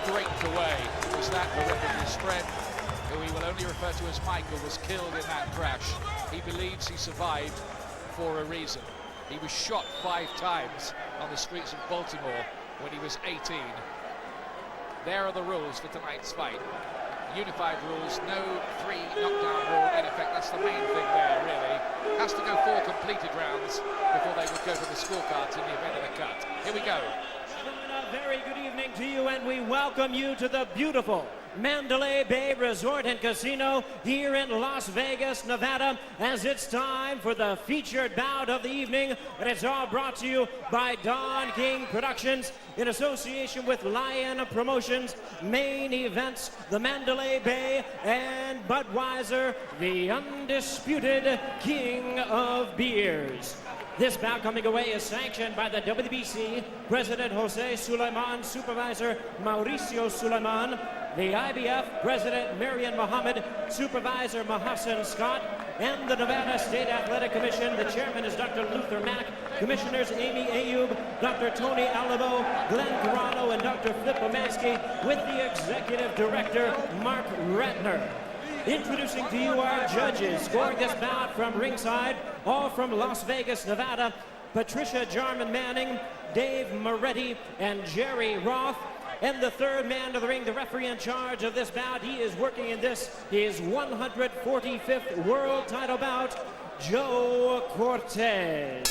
scraped away. Was that the referee's friend, who he will only refer to as Michael, was killed in that crash. He believes he survived for a reason. He was shot 5 times on the streets of Baltimore when he was 18. There are the rules for tonight's fight. Unified rules, no 3 knockdown rule. In effect, that's the main thing there, really. Has to go 4 completed rounds before they would go to the scorecards in the event of a cut. Here we go. A very good evening to you, and we welcome you to the beautiful Mandalay Bay Resort and Casino here in Las Vegas, Nevada, as it's time for the featured bout of the evening, and it's all brought to you by Don King Productions in association with Lion Promotions, Main Events, the Mandalay Bay, and Budweiser, the undisputed king of beers. This bout coming away is sanctioned by the WBC, President Jose Sulaiman, Supervisor Mauricio Sulaiman, the IBF, President Marion Muhammad, Supervisor Hasim Scott, and the Nevada State Athletic Commission. The chairman is Dr. Luther Mack, Commissioners Amy Ayub, Dr. Tony Alamo, Glenn Carano, and Dr. Flip Omansky, with the Executive Director, Mark Ratner. Introducing to you our judges, scoring this bout from ringside, all from Las Vegas, Nevada, Patricia Jarman Manning, Dave Moretti, and Jerry Roth. And the third man to the ring, the referee in charge of this bout, he is working in this, his 145th world title bout, Joe Cortez.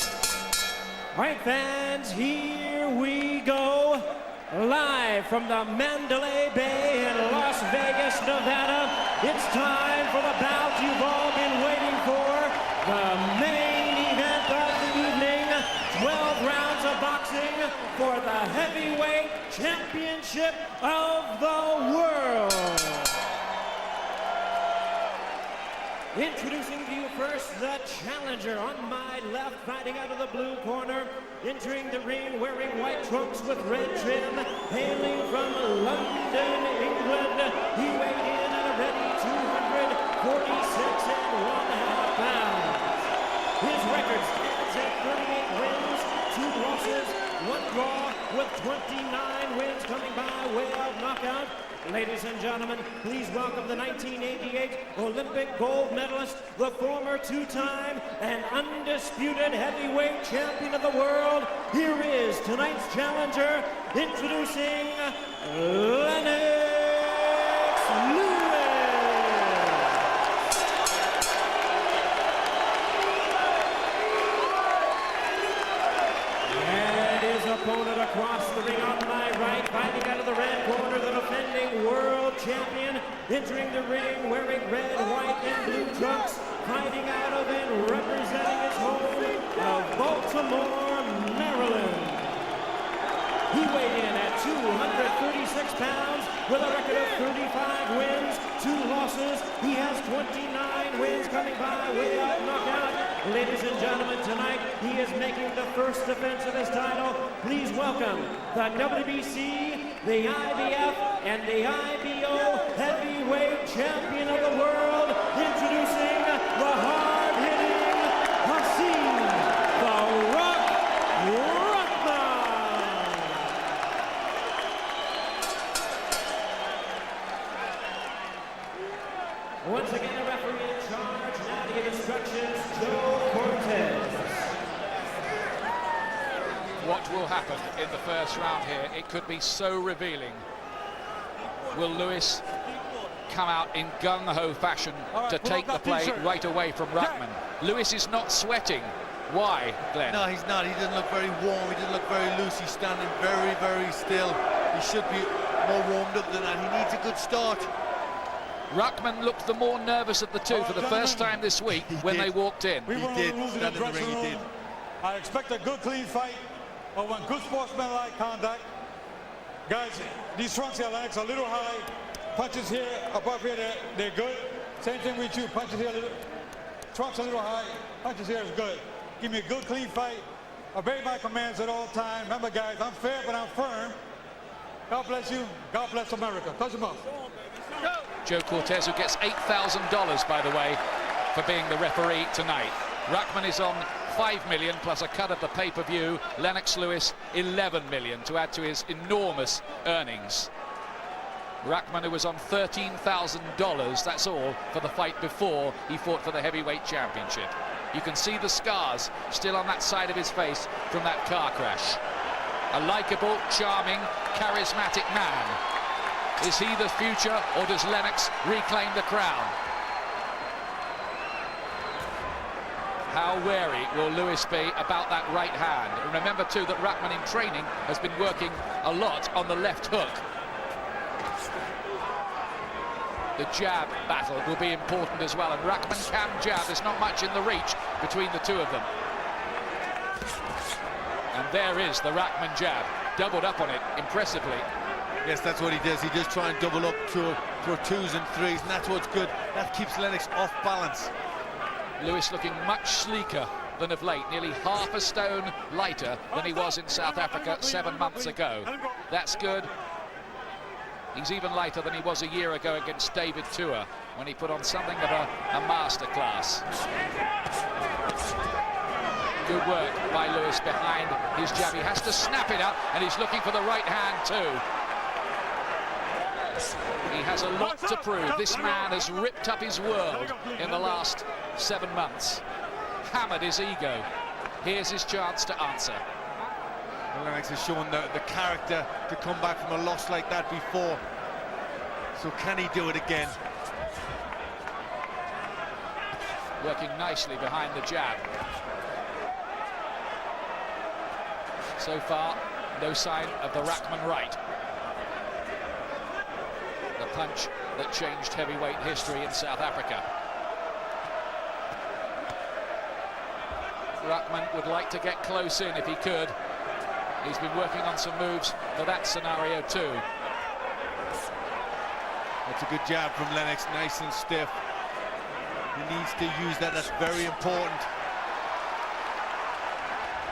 All right, fans, here we go. Live from the Mandalay Bay in Las Vegas, Nevada, it's time for the bout you've all been waiting for. The main event of the evening, 12 rounds of boxing for the heavyweight championship of the world. Introducing to you first the challenger on my left, fighting out of the blue corner, entering the ring wearing white trunks with red trim, hailing from London, England. He weighed in at a ready 246 1/2 pounds. His record stands at 38 wins, 2 losses, 1 draw, with 29 wins coming by way of knockout. Ladies and gentlemen, please welcome the 1988 Olympic gold medalist, the former 2-time and undisputed heavyweight champion of the world. Here is tonight's challenger, introducing Lennox Lewis. And his opponent across the ring on my right, fighting out of the red corner, the defending world champion, entering the ring wearing red, white, and blue trunks, fighting out of and representing his home of Baltimore, Maryland. He weighed in at 236 pounds with a record of 35 wins, 2 losses. He has 29 wins coming by way of knockout. Ladies and gentlemen, tonight he is making the first defense of his title. Please welcome the WBC, the IBF, and the IBO heavyweight champion of the world, introducing the hard-hitting Hasim, the Rock Rahman. Once again, the referee in charge, now to give instructions, Joe Cortez. What will happen in the first round here? It could be so revealing. Will Lewis come out in gung-ho fashion to take the play right away from Rahman? Lewis is not sweating. Why, Glenn? No, he's not. He doesn't look very warm. He doesn't look very loose. He's standing very, very still. He should be more warmed up than that. He needs a good start. Rahman looked the more nervous of the two for the first time this week when they walked in. He did. Stand in the ring, he did. I expect a good, clean fight. I want good sportsmanlike conduct. Guys, these trunks here, Lennox, are a little high. Punches here, above here, they're good. Same thing with you. Punches here, trunks a little high. Punches here is good. Give me a good, clean fight. Obey my commands at all times. Remember, guys, I'm fair, but I'm firm. God bless you. God bless America. Touch them up. Joe Cortez, who gets $8,000, by the way, for being the referee tonight. Rahman is on $5 million plus a cut of the pay-per-view. Lennox Lewis $11 million to add to his enormous earnings. Rahman, who was on $13,000, that's all, for the fight before he fought for the heavyweight championship. You can see the scars still on that side of his face from that car crash. A likeable, charming, charismatic man. Is he the future, or does Lennox reclaim the crown? How wary will Lewis be about that right hand? And remember too that Rahman in training has been working a lot on the left hook. The jab battle will be important as well, and Rahman can jab. There's not much in the reach between the two of them. And there is the Rahman jab, doubled up on it impressively. Yes, that's what he does. He does try and double up to twos and threes, and that's what's good. That keeps Lennox off balance. Lewis looking much sleeker than of late, nearly half a stone lighter than he was in South Africa 7 months ago. That's good. He's even lighter than he was a year ago against David Tua, when he put on something of a masterclass. Good work by Lewis behind his jab. He has to snap it up, and he's looking for the right hand too. He has a lot to prove. This man has ripped up his world in the last 7 months. Hammered his ego. Here's his chance to answer. Well, Lennox has shown the character to come back from a loss like that before. So can he do it again? Working nicely behind the jab. So far, no sign of the Rahman right. The punch that changed heavyweight history in South Africa. Rahman would like to get close in if he could. He's been working on some moves for that scenario too. That's a good jab from Lennox, nice and stiff. He needs to use that, that's very important.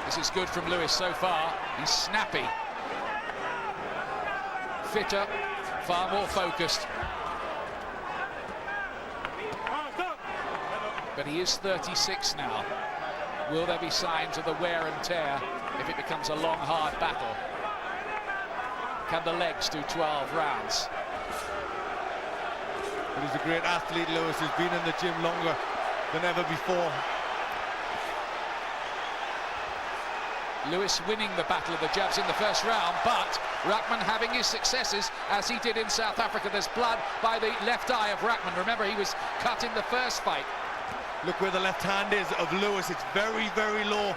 This is good from Lewis so far. He's snappy. Fitter, far more focused. But he is 36 now. Will there be signs of the wear and tear if it becomes a long, hard battle? Can the legs do 12 rounds? But he's a great athlete, Lewis. He's been in the gym longer than ever before. Lewis winning the battle of the jabs in the first round, but Rahman having his successes as he did in South Africa. There's blood by the left eye of Rahman. Remember, he was cut in the first fight. Look where the left hand is of Lewis. It's very, very low.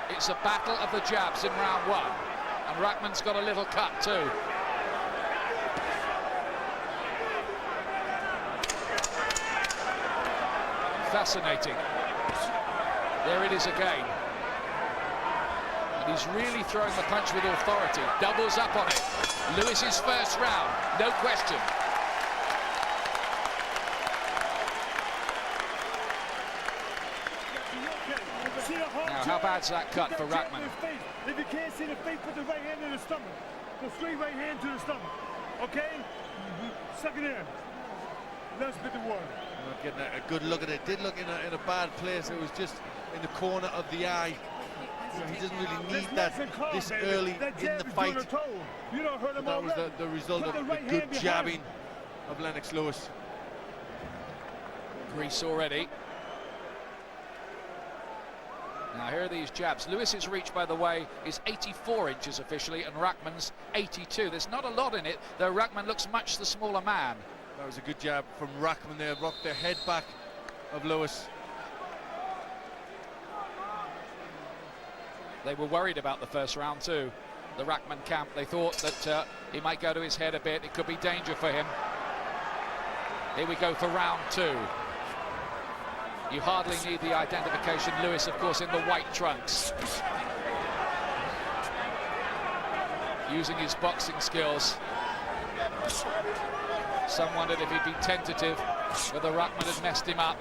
It's a battle of the jabs in round one, and Rahman's got a little cut too. Fascinating. There it is again. And he's really throwing the punch with authority. Doubles up on it. Lewis's first round, no question. Now, how bad's that cut for Rahman? If you can't see the face, put the right hand in the stomach. Go straight right hand to the stomach. Okay? Suck it in. Let's spit the water. Not getting a good look at it. Did look in a bad place. It was just in the corner of the eye. He doesn't really need that this early in the fight. But that was the result of the good jabbing of Lennox Lewis. Grease already. Now here are these jabs. Lewis's reach, by the way, is 84 inches officially, and Rahman's 82. There's not a lot in it, though Rahman looks much the smaller man. That was a good jab from Rahman there. Rocked the head back of Lewis. They were worried about the first round too. The Rahman camp, they thought that he might go to his head a bit. It could be danger for him. Here we go for round two. You hardly need the identification. Lewis, of course, in the white trunks. Using his boxing skills. Some wondered if he'd been tentative, whether Rahman had messed him up.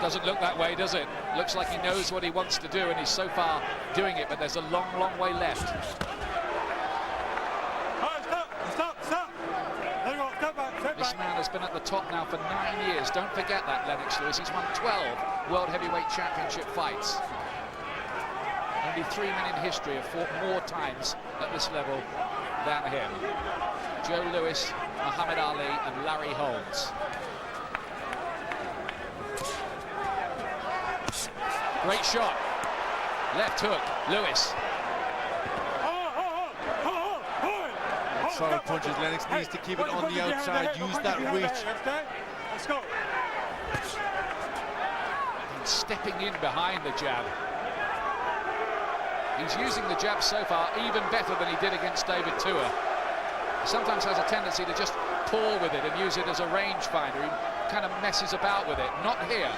Doesn't look that way, does it? Looks like he knows what he wants to do, and he's so far doing it, but there's a long, long way left. This man has been at the top now for 9 years. Don't forget that, Lennox Lewis. He's won 12 World Heavyweight Championship fights. Only 3 men in history have fought more times at this level than him. Joe Louis, Muhammad Ali, and Larry Holmes. Great shot. Left hook, Louis. Solid punches. Lennox needs to keep it on the outside, use that reach. Let's go. And stepping in behind the jab. He's using the jab so far even better than he did against David Tua. He sometimes has a tendency to just pull with it and use it as a rangefinder. He kind of messes about with it. Not here.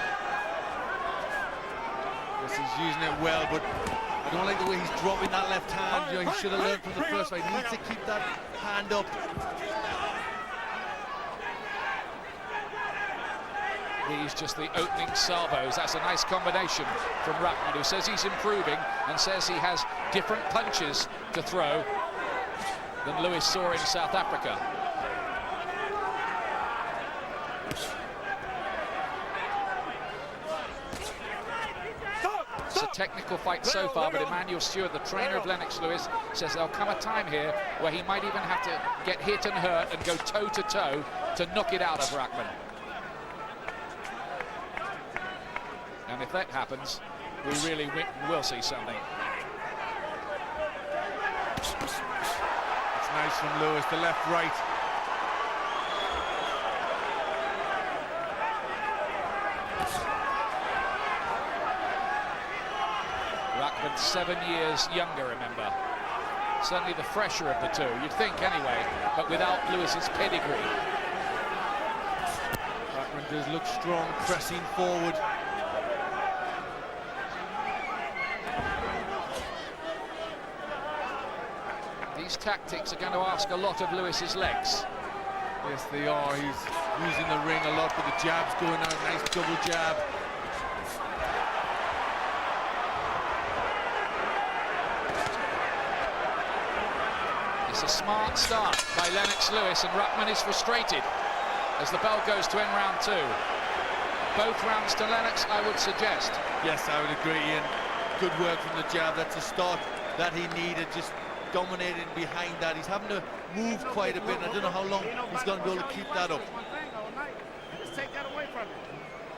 Yes, he's using it well, but I don't like the way he's dropping that left hand. You know, he should have learned from the first fight. He needs to keep that hand up. These just the opening salvos. That's a nice combination from Rahman, who says he's improving and says he has different punches to throw than Louis saw in South Africa. It's a technical fight so far, but Emmanuel Stewart, the trainer of Lennox Lewis, says there'll come a time here where he might even have to get hit and hurt and go toe-to-toe to knock it out of Rahman. And if that happens, we really will see something. It's nice from Lewis, the left-right. Rahman 7 years younger, remember. Certainly the fresher of the two, you'd think anyway, but without Lewis's pedigree. Rahman does look strong, pressing forward. These tactics are going to ask a lot of Lewis's legs. Yes, they are. He's using the ring a lot, but the jab's going out. Nice double jab. It's a smart start by Lennox Lewis, and Rahman is frustrated as the bell goes to end round 2. Both rounds to Lennox, I would suggest. Yes, I would agree, Ian. Good work from the jab. That's a start that he needed. Just dominating behind that. He's having to move quite a bit. I don't know how long he's going to be able to keep that up. Just take that away from him.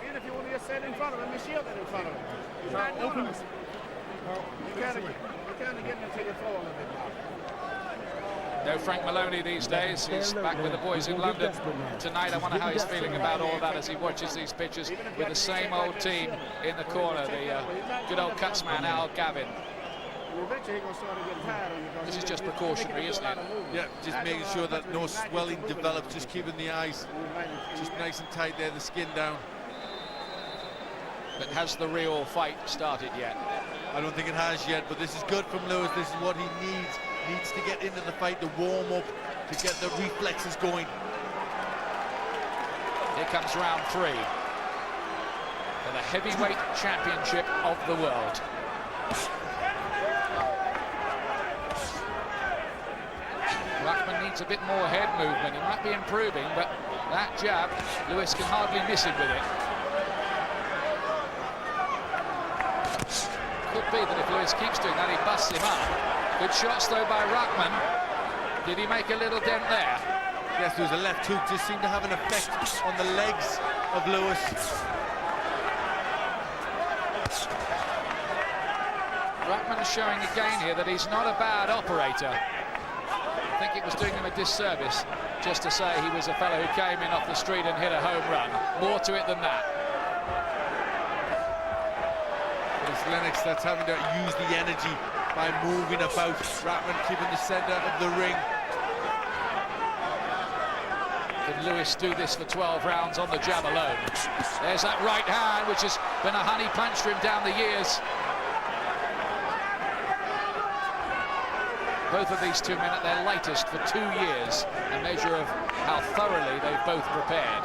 Even if you want to just stand in front of him and shield it in front of him. He's not doing it. You kind of get him until you throw a little bit more. No Frank Maloney these days. He's back with the boys in London tonight. I wonder how he's feeling about all that as he watches these pictures with the same old team in the corner. The good old Cutsman, Al Gavin. This is just precautionary, isn't it? Yeah, just making sure that no swelling develops, just keeping the eyes just nice and tight there, the skin down. But has the real fight started yet? I don't think it has yet, but this is good from Lewis. This is what he needs. Needs to get into the fight, to warm up, to get the reflexes going. Here comes round 3 for the heavyweight championship of the world. Rahman needs a bit more head movement. He might be improving, but that jab, Lewis can hardly miss him with it. Could be that if Lewis keeps doing that, he busts him up. Good shots, though, by Rahman. Did he make a little dent there? Yes, there was a left hook. Just seemed to have an effect on the legs of Lewis. Rahman is showing again here that he's not a bad operator. I think it was doing him a disservice just to say he was a fellow who came in off the street and hit a home run. More to it than that. It's Lennox that's having to use the energy by moving about. Rahman keeping the centre of the ring. Can Lewis do this for 12 rounds on the jab alone? There's that right hand, which has been a honey punch for him down the years. Both of these two men at their lightest for 2 years, a measure of how thoroughly they've both prepared.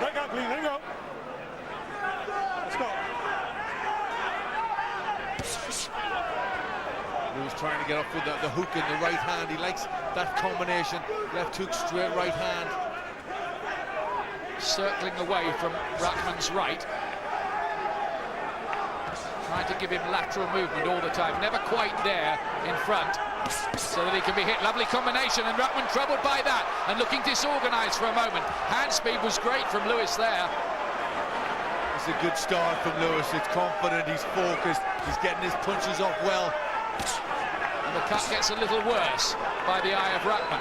Break out clean, there you go. Let's go. He was trying to get off with the hook in the right hand. He likes that combination. Left hook, straight right hand. Circling away from Rahman's right. Trying trying to give him lateral movement all the time, never quite there in front, so that he can be hit. Lovely combination, and Rahman troubled by that and looking disorganised for a moment. Hand speed was great from Lewis there. It's a good start from Lewis. It's confident, he's focused, he's getting his punches off well. And the cut gets a little worse by the eye of Rahman.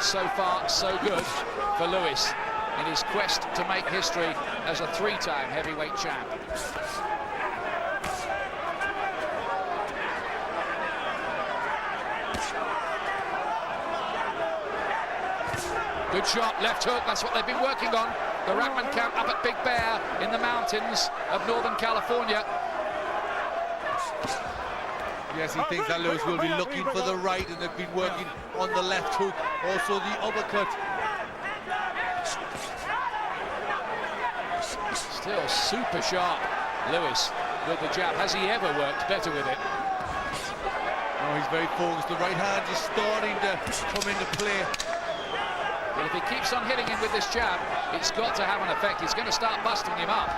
So far, so good for Lewis in his quest to make history as a three-time heavyweight champ. Good shot, left hook, that's what they've been working on. The Rahman camp up at Big Bear in the mountains of Northern California. Yes, he thinks that Lewis will be looking for the right, and they've been working on the left hook, also the uppercut. Still super sharp, Lewis, with the jab. Has he ever worked better with it? No, he's very focused. The right hand is starting to come into play. Well, if he keeps on hitting him with this jab, it's got to have an effect. He's going to start busting him up.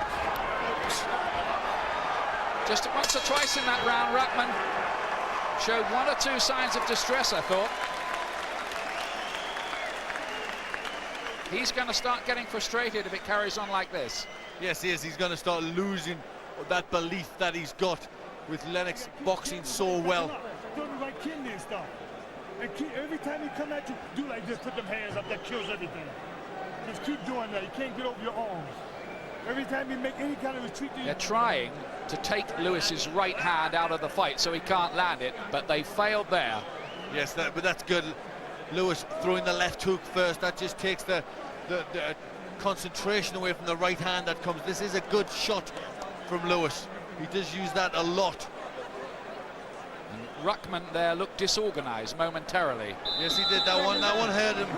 Just once or twice in that round, Rahman showed one or two signs of distress, I thought. He's going to start getting frustrated if it carries on like this. Yes, he is. He's going to start losing that belief that he's got with Lennox boxing so well. And every time he come at you, do like this, put them hands up, that kills everything. Just keep doing that, you can't get over your arms. Every time you make any kind of retreat... They're trying to take Lewis's right hand out of the fight so he can't land it, but they failed there. Yes, but that's good. Lewis throwing the left hook first, that just takes the concentration away from the right hand that comes. This is a good shot from Lewis. He does use that a lot. Rahman there looked disorganised momentarily. Yes, he did. That one hurt him.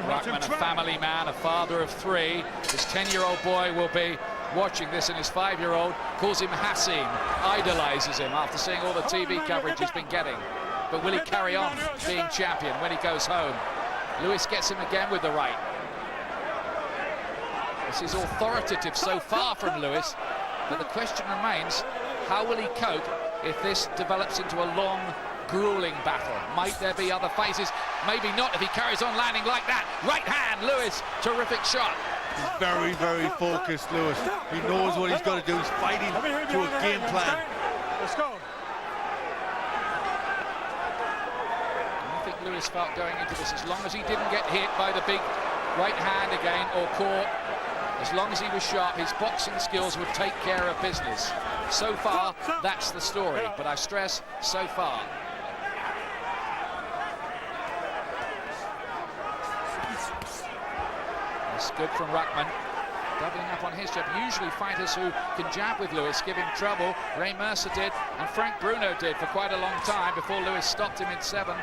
Rahman, a family man, a father of three. His 10-year-old boy will be watching this, and his 5-year-old calls him Hasim, idolises him after seeing all the TV coverage he's been getting. But will he carry on being champion when he goes home? Lewis gets him again with the right. This is authoritative so far from Lewis, but the question remains, how will he cope if this develops into a long, grueling battle? Might there be other phases? Maybe not if he carries on landing like that. Right hand, Lewis, terrific shot. He's very, very focused, Lewis. He knows what he's got to do. He's fighting to a game plan. Let's go. I think Lewis felt going into this, as long as he didn't get hit by the big right hand again or caught, as long as he was sharp, his boxing skills would take care of business. So far, that's the story, but I stress, so far. It's good from Rahman, doubling up on his jab. Usually fighters who can jab with Lewis give him trouble. Ray Mercer did, and Frank Bruno did for quite a long time before Lewis stopped him in 7.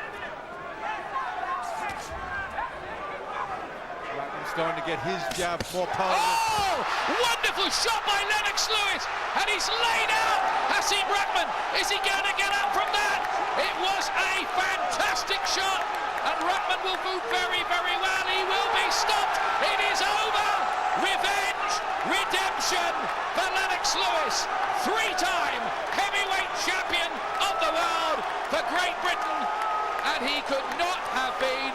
Starting to get his jab more powerful. Oh! Wonderful shot by Lennox Lewis, and he's laid out Hasim Rahman. Is he going to get up from that? It was a fantastic shot, and Rahman will do very, very well. He will be stopped. It is over. Revenge, redemption for Lennox Lewis, 3-time heavyweight champion of the world for Great Britain, and he could not have been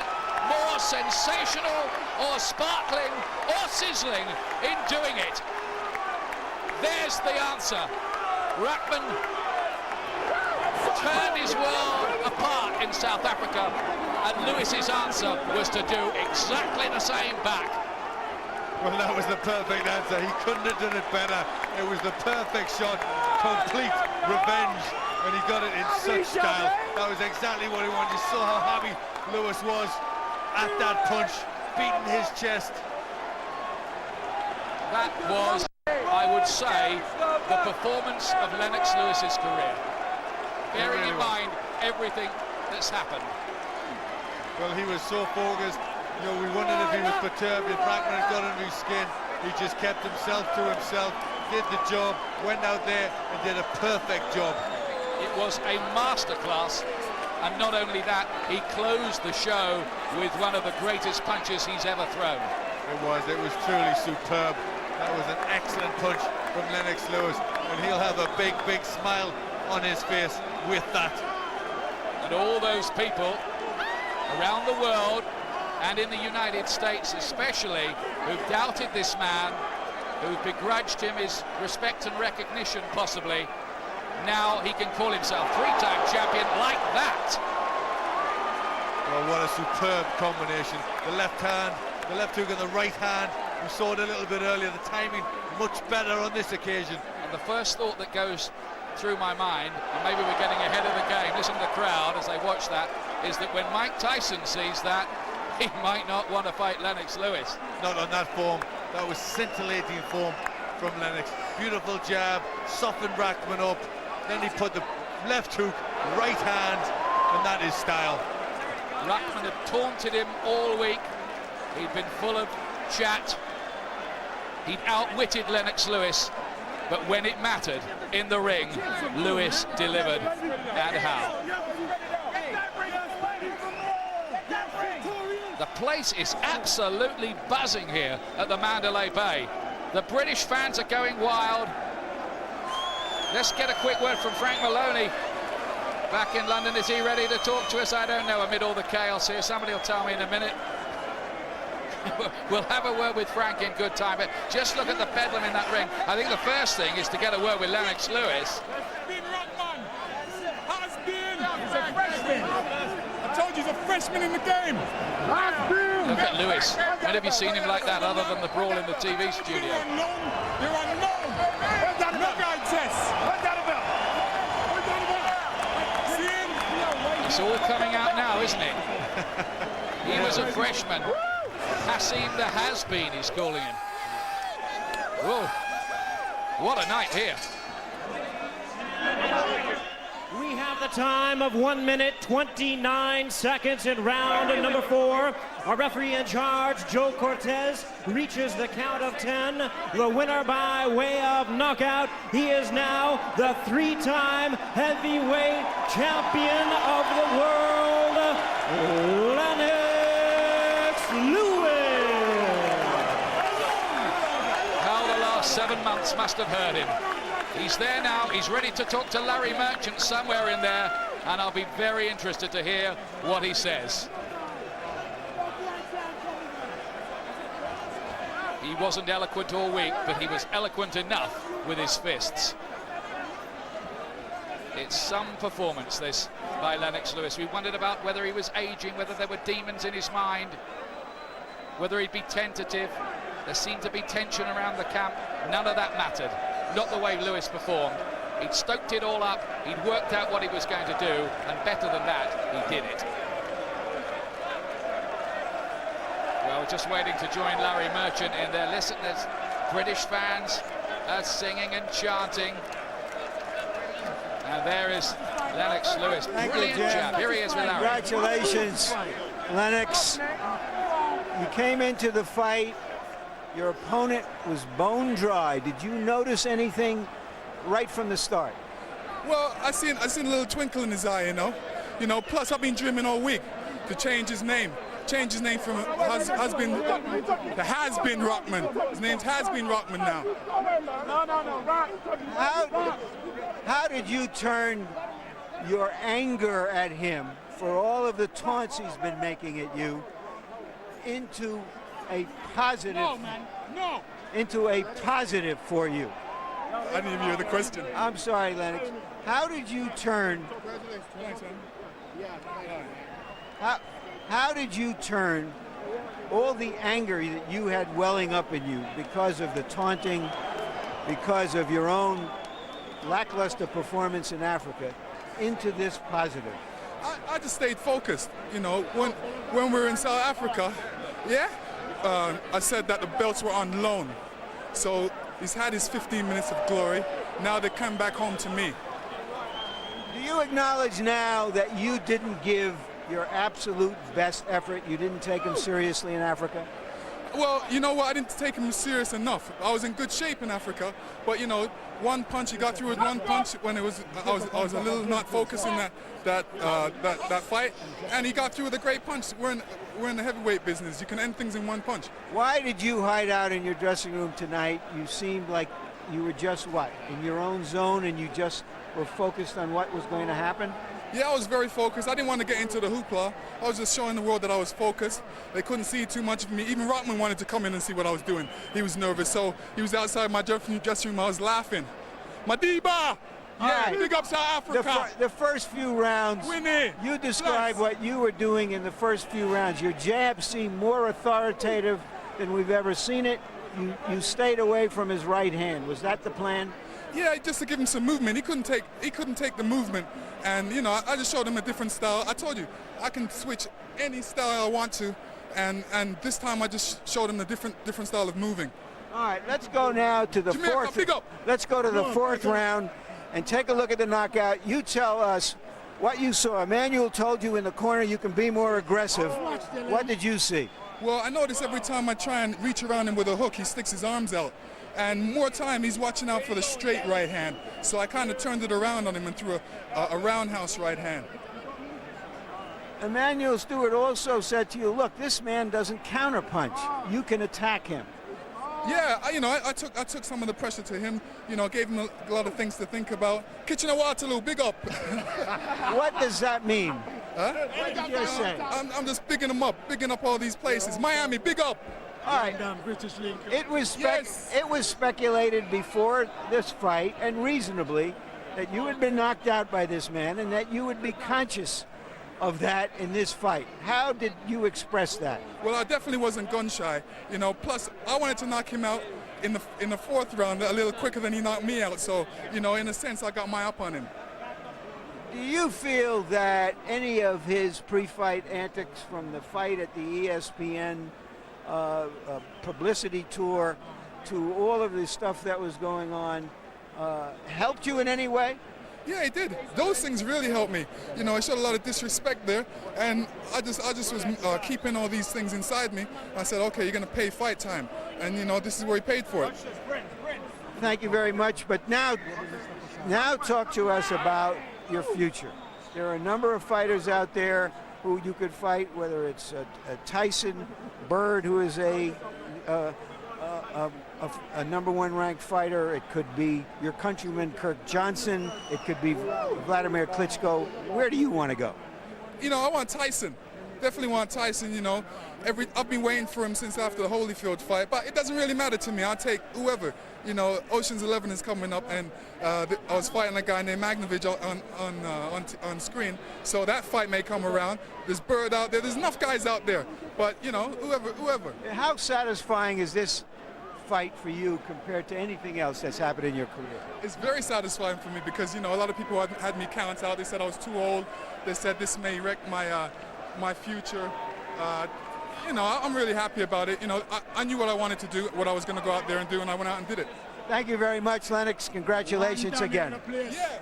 more sensational or sparkling or sizzling in doing it. There's the answer. Rahman turned his world apart in South Africa, and Lewis's answer was to do exactly the same back. Well, that was the perfect answer. He couldn't have done it better. It was the perfect shot, complete revenge, and he got it in such style. That was exactly what he wanted. You saw how happy Lewis was at that punch, beating his chest. That was, I would say, the performance of Lennox Lewis's career, bearing in mind everything that's happened. Well, he was so focused. You know, we wondered if he was perturbed, if Rahman had got under his skin. He just kept himself to himself, did the job, went out there and did a perfect job. It was a masterclass And not only that, he closed the show with one of the greatest punches he's ever thrown. It was truly superb. That was an excellent punch from Lennox Lewis, and he'll have a big, big smile on his face with that. And all those people around the world, and in the United States especially, who've doubted this man, who've begrudged him his respect and recognition possibly, now he can call himself three-time champion like that. Well, what a superb combination. The left hand, the left hook and the right hand. We saw it a little bit earlier, the timing much better on this occasion. And the first thought that goes through my mind, and maybe we're getting ahead of the game, listen to the crowd as they watch that, is that when Mike Tyson sees that, he might not want to fight Lennox Lewis. Not on that form. That was scintillating form from Lennox. Beautiful jab, softened Rahman up, then he put the left hook, right hand, and that is style. Rahman had taunted him all week. He'd been full of chat. He'd outwitted Lennox Lewis, but when it mattered in the ring, Lewis delivered, and how. The place is absolutely buzzing here at the Mandalay Bay. The British fans are going wild. Let's get a quick word from Frank Maloney back in London. Is he ready to talk to us? I don't know, amid all the chaos here. Somebody will tell me in a minute. We'll have a word with Frank in good time, but just look at the bedlam in that ring. I think the first thing is to get a word with Lennox Lewis. He's a freshman. I told you he's a freshman in the game. Look at Lewis. When have you seen him like that other than the brawl in the TV studio? You're unknown. No guy tests. See him? It's all coming out now, isn't it? He was a freshman. Hasim the has-been, he's calling him. Whoa. What a night here. We have the time of 1 minute, 29 seconds in round number 4. Our referee in charge, Joe Cortez, reaches the count of 10. The winner by way of knockout. He is now the 3-time heavyweight champion of the world, Lennox Lewis. How the last 7 months must have hurt him. He's there now, he's ready to talk to Larry Merchant somewhere in there, and I'll be very interested to hear what he says. He wasn't eloquent all week, but he was eloquent enough with his fists. It's some performance, this, by Lennox Lewis. We wondered about whether he was aging, whether there were demons in his mind, whether he'd be tentative. There seemed to be tension around the camp. None of that mattered. Not the way Lewis performed. He'd stoked it all up, he'd worked out what he was going to do, and better than that, he did it. Well, we're just waiting to join Larry Merchant in there. Listen, there's British fans singing and chanting. And there is Lennox Lewis. Brilliant jab. Here he is with Larry. Congratulations, Lennox. You came into the fight. Your opponent was bone dry. Did you notice anything right from the start? Well, I seen a little twinkle in his eye, you know. Plus, I've been dreaming all week to change his name. Change his name from has-been Rahman. His name's Has-been Rahman now. How did you turn your anger at him for all of the taunts he's been making at you into a positive? No, man, no. Into a positive for you? I didn't even hear the question. I'm sorry, Lennox. How did you turn? How did you turn all the anger that you had welling up in you because of the taunting, because of your own lackluster performance in Africa, into this positive? I just stayed focused. You know, when we were in South Africa, I said that the belts were on loan. So he's had his 15 minutes of glory. Now they come back home to me. Do you acknowledge now that you didn't give your absolute best effort? You didn't take him seriously in Africa? Well, you know what? I didn't take him serious enough. I was in good shape in Africa, but you know, one punch, he got through with one punch when it was I was a little not focusing that fight, and he got through with a great punch. We're in the heavyweight business. You can end things in one punch. Why did you hide out in your dressing room tonight? You seemed like you were just what, in your own zone, and you just were focused on what was going to happen? Yeah, I was very focused. I didn't want to get into the hoopla. I was just showing the world that I was focused. They couldn't see too much of me. Even Rahman wanted to come in and see what I was doing. He was nervous, so he was outside my dressing room. I was laughing. Madiba! Yeah, right. Big up South Africa. The first few rounds, Winning. you described what you were doing in the first few rounds. Your jab seemed more authoritative than we've ever seen it. You stayed away from his right hand. Was that the plan? Yeah, just to give him some movement. He couldn't take the movement, and you know, I just showed him a different style. I told you, I can switch any style I want to, and this time I just showed him a different style of moving. All right, let's go now to the Jamaica, big up. Let's go to the fourth round and take a look at the knockout. You tell us what you saw. Emmanuel told you in the corner you can be more aggressive. What did you see? Well, I notice every time I try and reach around him with a hook, he sticks his arms out. And more time, he's watching out for the straight right hand. So I kind of turned it around on him and threw a roundhouse right hand. Emmanuel Stewart also said to you, look, this man doesn't counterpunch. You can attack him. Yeah, I took some of the pressure to him. You know, gave him a lot of things to think about. Kitchener-Waterloo, big up. What does that mean? Huh? What did you say? I'm just bigging him up, bigging up all these places. Miami, big up. All right. It was speculated before this fight, and reasonably, that you had been knocked out by this man and that you would be conscious of that in this fight. How did you express that? Well, I definitely wasn't gun shy. You know, plus I wanted to knock him out in the fourth round a little quicker than he knocked me out. So, you know, in a sense, I got my up on him. Do you feel that any of his pre-fight antics from the fight at the ESPN publicity tour to all of the stuff that was going on helped you in any way? Yeah, it did. Those things really helped me. You know, I showed a lot of disrespect there, and I just was keeping all these things inside me. I said, okay, you're going to pay fight time, and you know, this is where he paid for it. Thank you very much. But now talk to us about your future. There are a number of fighters out there who you could fight, whether it's Tyson, Bird, who is a number one ranked fighter. It could be your countryman Kirk Johnson. It could be Vladimir Klitschko. Where do you want to go? You know, I want Tyson. Definitely want Tyson. You know, I've been waiting for him since after the Holyfield fight, but it doesn't really matter to me. I'll take whoever. You know, Ocean's 11 is coming up, and I was fighting a guy named Magnovich on screen, so that fight may come around. There's Bird out there. There's enough guys out there, but you know, whoever. How satisfying is this fight for you compared to anything else that's happened in your career? It's very satisfying for me because, you know, a lot of people had me count out. They said I was too old. They said this may wreck my future. You know, I'm really happy about it. You know, I knew what I wanted to do, what I was going to go out there and do, and I went out and did it. Thank you very much, Lennox. Congratulations again. Yeah.